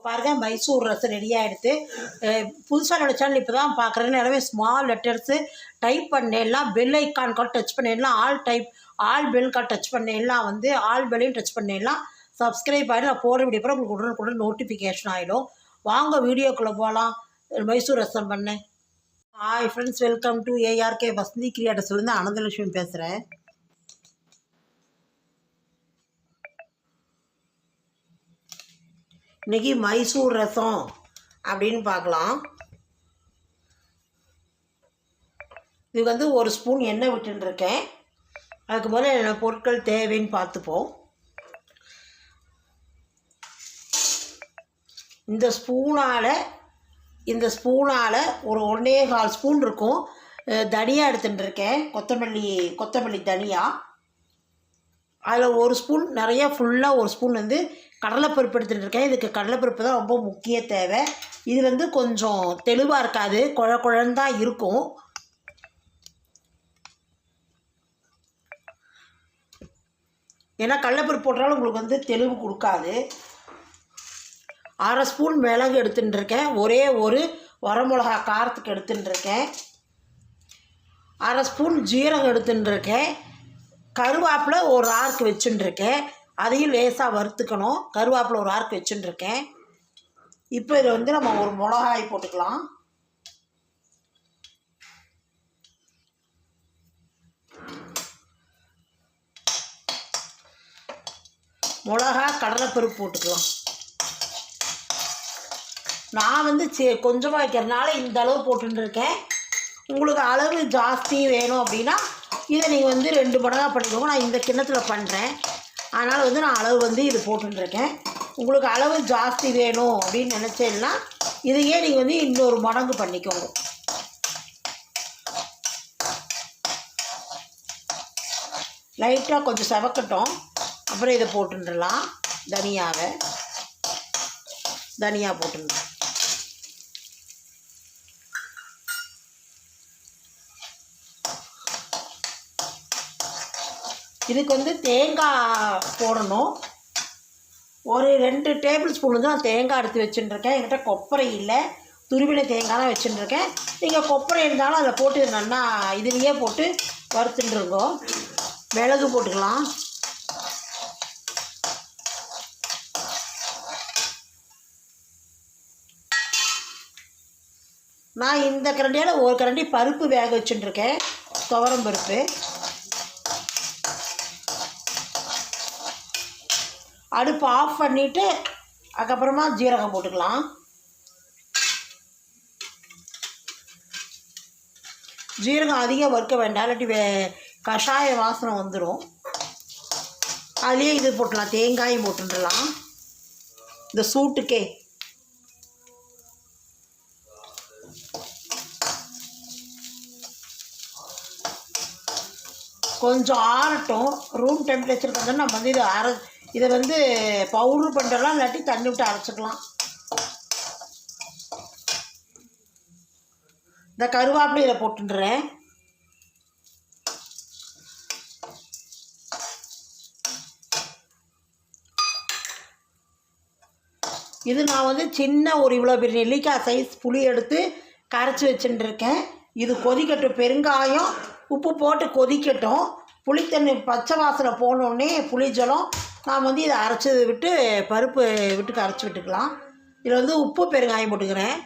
பாருங்கள், மைசூர் ரசம் ரெடி ஆகிடுது. புதுசாக என்னோடய சேனல் இப்போ தான் பார்க்குறேன்னு எல்லாமே ஸ்மால் லெட்டர்ஸு டைப் பண்ணிடலாம். பெல் ஐக்கான் கால் டச் பண்ணிடலாம். ஆல் பெல் கால் டச் பண்ணிடலாம். ஆல் பெல்லையும் டச் பண்ணிடலாம். சப்ஸ்கிரைப் ஆகிடும். நான் போகிற வீடியோ அப்புறம் உங்களுக்கு உடனுக்குடன் நோட்டிஃபிகேஷன் ஆகிடும். வாங்க வீடியோக்குள்ளே போகலாம். மைசூர் ரசம் பண்ணேன். Hi friends, welcome to ARK Vasanthi கிரியேட்டர்ஸ்லேருந்து அனந்தலட்சுமி பேசுகிறேன். இன்றைக்கி மைசூர் ரசம் அப்படின்னு பார்க்கலாம். இது ஒரு ஸ்பூன் எண்ணெய் விட்டுருக்கேன். அதுக்கு முதல்ல என்ன பொருட்கள் தேவைன்னு பார்த்துப்போம். இந்த ஸ்பூனால் ஒரு 1.25 ஸ்பூன் இருக்கும் தனியா எடுத்துட்டுருக்கேன். கொத்தமல்லி தனியா. அதில் ஒரு ஸ்பூன் நிறையா ஃபுல்லாக ஒரு ஸ்பூன் கடலைப்பருப்பு எடுத்துகிட்டு இதுக்கு கடலைப்பருப்பு தான் ரொம்ப முக்கிய தேவை. இது கொஞ்சம் தெளிவாக இருக்காது, குழன்னு தான் இருக்கும். ஏன்னா கடலைப்பருப்பு போட்டாலும் உங்களுக்கு தெளிவு கொடுக்காது. 1/2 ஸ்பூன் மிளகு எடுத்துட்டுருக்கேன். ஒரே ஒரு வரமிளகா காரத்துக்கு எடுத்துட்டுருக்கேன். 1/2 ஸ்பூன் ஜீரகம் எடுத்துட்டுருக்கேன். கருவேப்பிலை ஒரு ஆறுக்கு வச்சுட்டுருக்கேன். அதையும் லேசாக வறுத்துக்கணும். கருவேப்பிலை ஒரு ஆறுக்கு வச்சுட்டுருக்கேன். இப்போ இதில் நம்ம ஒரு மிளகாய் போட்டுக்கலாம். மிளகா, கடலைப்பருப்பு போட்டுக்கலாம். நான் கொஞ்சமாக வைக்கிறதுனால இந்த அளவு போட்டுருக்கேன். உங்களுக்கு அளவு ஜாஸ்தி வேணும் அப்படின்னா இதை நீங்கள் 2 மடங்காக பண்ணிக்கோங்க. நான் இந்த கிண்ணத்தில் பண்ணுறேன், அதனால் நான் அளவு இது போட்டுருக்கேன். உங்களுக்கு அளவு ஜாஸ்தி வேணும் அப்படின்னு நினச்சேன்னா இதையே நீங்கள் இன்னொரு மடங்கு பண்ணிக்கோங்க. லைட்டாக கொஞ்சம் செவக்கட்டும். அப்புறம் இதை போட்டுடலாம். தனியா போட்டுடலாம். இதுக்கு தேங்காய் போடணும். ஒரு 2 டேபிள் ஸ்பூன் தான் தேங்காய் எடுத்து வச்சுட்டுருக்கேன். என்கிட்ட கொப்பரை இல்லை, துருவின தேங்காய் தான் வச்சுட்டுருக்கேன். நீங்கள் கொப்பரை இருந்தாலும் அதில் போட்டு நல்லா இதுலேயே போட்டு வறுத்துட்டுருங்கோ. மிளகு போட்டுக்கலாம். நான் இந்த கரண்டியால் ஒரு கரண்டி பருப்பு வேக வச்சுட்டுருக்கேன், துவரம் பருப்பு. அடுப்பு ஆஃப் பண்ணிவிட்டு அதுக்கப்புறமா ஜீரகம் போட்டுக்கலாம். ஜீரகம் அதிகம் வறுக்க வேண்டாம், இல்லாட்டி கஷாய வாசனை வந்துடும். அதுலேயே இது போட்டுடலாம், தேங்காயும் போட்டுடலாம் இந்த சூட்டுக்கே. கொஞ்சம் ஆறட்டும். ரூம் டெம்பரேச்சருக்கு நம்ம இதை பவுட்ரு பண்ணுறலாம், இல்லாட்டி தண்ணி விட்டு அரைச்சிக்கலாம். இந்த கருவேப்பிலை இதை போட்டுடுறேன். இது நான் சின்ன ஒரு இவ்வளோ பெரிய நெல்லிக்காய் சைஸ் புளி எடுத்து கரைச்சி வச்சுட்டுருக்கேன். இது கொதிக்கட்டும். பெருங்காயம் உப்பு போட்டு கொதிக்கட்டும். புளித்தண்ணி பச்சை வாசனை போனோடனே புளிஜலம் நான் இதை அரைச்சி விட்டு பருப்பு விட்டு கரைச்சி விட்டுக்கலாம். இதில் உப்பு பெருங்காயம் போட்டுக்கிறேன்.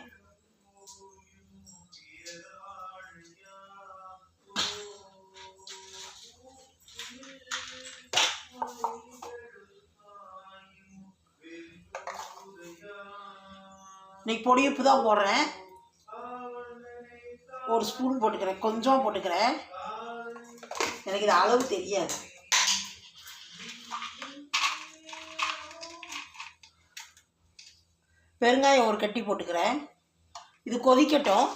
இன்றைக்கி பொடி உப்பு தான் போடுறேன். ஒரு ஸ்பூன் போட்டுக்கிறேன், கொஞ்சம் போட்டுக்கிறேன். எனக்கு இது அளவு தெரியாது. பெருங்காயம் ஒரு கட்டி போட்டுக்கிறேன். இது கொதிக்கட்டும்.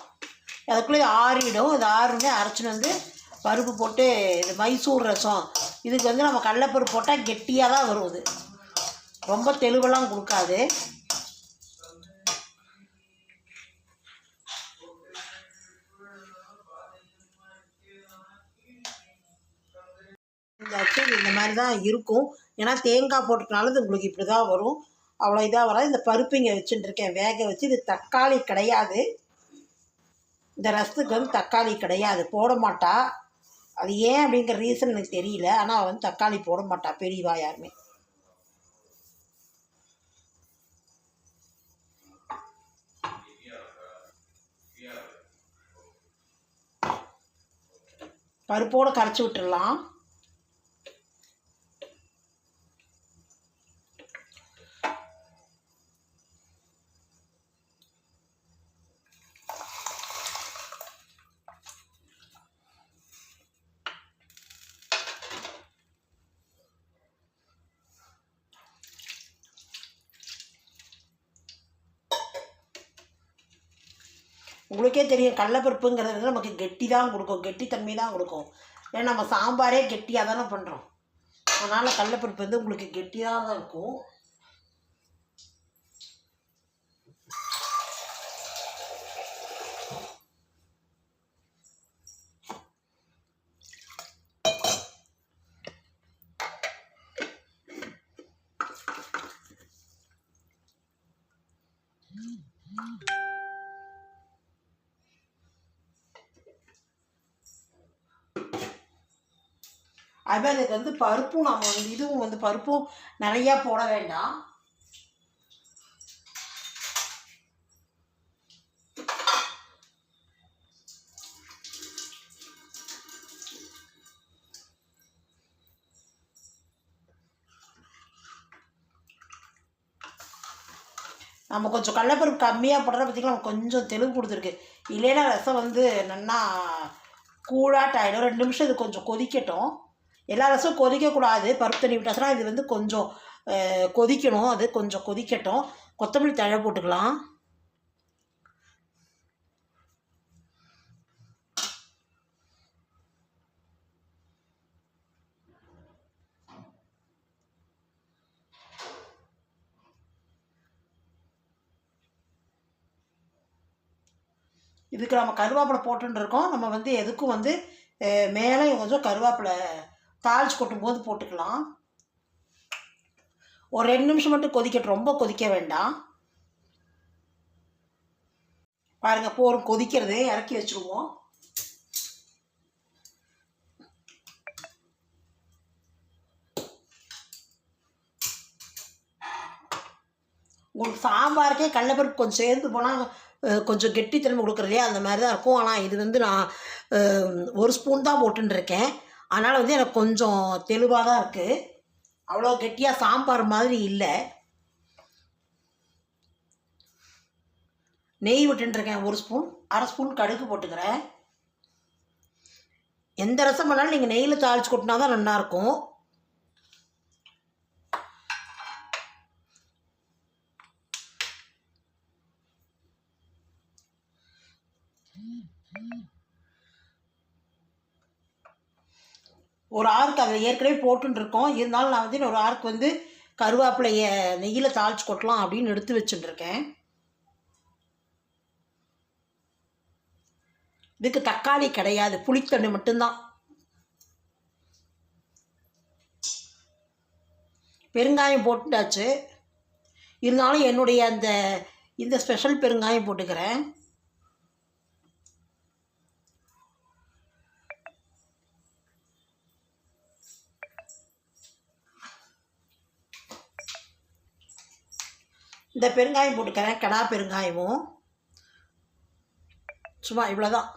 அதுக்குள்ளே இது ஆறிடும். இது ஆறுனே அரைச்சின்னு பருப்பு போட்டு இது மைசூர் ரசம். இதுக்கு நம்ம கடலைப்பருப்பு போட்டால் கெட்டியாக தான் வரும். இது ரொம்ப தெளிவெல்லாம் கொடுக்காது. இந்த மாதிரி தான் இருக்கும். ஏன்னா தேங்காய் போட்டுக்கனால உங்களுக்கு இப்படி தான் வரும். அவ்வளோ இதாக வராது. இந்த பருப்பு இங்கே வச்சுட்டுருக்கேன் வேக வச்சு. இது தக்காளி கிடையாது, இந்த ரசத்துக்கு வந்து தக்காளி கிடையாது, போட மாட்டா. அது ஏன் அப்படிங்கிற ரீசன் எனக்கு தெரியல. ஆனால் வந்து தக்காளி போட மாட்டா பெரியவா யாருமே. பருப்போடு கரைச்சி விட்டுடலாம். உங்களுக்கே தெரியும் கடலைப்பருப்புங்கிறது வந்து நமக்கு கெட்டி தான் கொடுக்கும், கெட்டித்தன்மை தான் கொடுக்கும். ஏன்னா நம்ம சாம்பாரே கெட்டியாக தானே பண்ணுறோம். அதனால் கடலைப்பருப்பு வந்து உங்களுக்கு கெட்டியாக தான் இருக்கும். அதுமாதிரி இதுக்கு வந்து பருப்பும் நம்ம வந்து இதுவும் வந்து பருப்பும் நிறையா போட வேண்டாம். நம்ம கொஞ்சம் கடலைப்பருப்பு கம்மியாக போடுறத பார்த்திங்கன்னா நம்ம கொஞ்சம் தெளிவு கொடுத்துருக்கு. இல்லைன்னா ரசம் வந்து நல்லா கூழாட்டாயிடும். 2 நிமிஷம் இது கொஞ்சம் கொதிக்கட்டும். எல்லா ரசமும் கொதிக்கக்கூடாது, பருப்பு தண்ணி விட்டாச்சுன்னா இது வந்து கொஞ்சம் கொதிக்கணும். அது கொஞ்சம் கொதிக்கட்டும். கொத்தமல்லி தழை போட்டுக்கலாம். இதுக்கு நம்ம கருவேப்பிலை போட்டுன்னு இருக்கோம். நம்ம வந்து எதுக்கும் வந்து மேலே கொஞ்சம் கருவேப்பிலை தாளிச்சு கொட்டும்போது போட்டுக்கலாம். ஒரு 2 நிமிஷம் மட்டும் கொதிக்கட்டும், ரொம்ப கொதிக்க வேண்டாம். பாருங்கள் போரும் கொதிக்கிறது, இறக்கி வச்சுருவோம். உங்களுக்கு சாம்பாருக்கே கடலைப்பருப்பு கொஞ்சம் சேர்ந்து போனால் கொஞ்சம் கெட்டித்தன்மை கொடுக்குறதையே அந்த மாதிரி தான் இருக்கும். ஆனால் இது வந்து நான் 1 ஸ்பூன் தான் போட்டுருக்கேன். அதனால் வந்து எனக்கு கொஞ்சம் தெளிவாக தான் இருக்குது. அவ்வளோ கெட்டியாக சாம்பார் மாதிரி இல்லை. நெய் விட்டுருக்கேன் 1 ஸ்பூன், 1/2 ஸ்பூன் கடுகு போட்டுக்கிறேன். எந்த ரசம் பண்ணாலும் நீங்கள் நெய்யில் தாளித்து கொட்டினா தான் நல்லாயிருக்கும். ஒரு ஆறுக்கு அதில் ஏற்கனவே போட்டுருக்கோம். இருந்தாலும் நான் வந்து ஒரு ஆறுக்கு வந்து கருவேப்பிலையை நெய்யில் தாளித்து கொட்டலாம் அப்படின்னு எடுத்து வச்சுட்டுருக்கேன். இதுக்கு தக்காளி கிடையாது, புளித்தண்ணி மட்டும்தான். பெருங்காயம் போட்டுட்டாச்சு. இருந்தாலும் என்னுடைய இந்த ஸ்பெஷல் பெருங்காயம் போட்டுக்கிறேன். இந்த பெருங்காயம் போட்டுக்கிறேன், கடா பெருங்காயமும். சும்மா இவ்வளோதான்.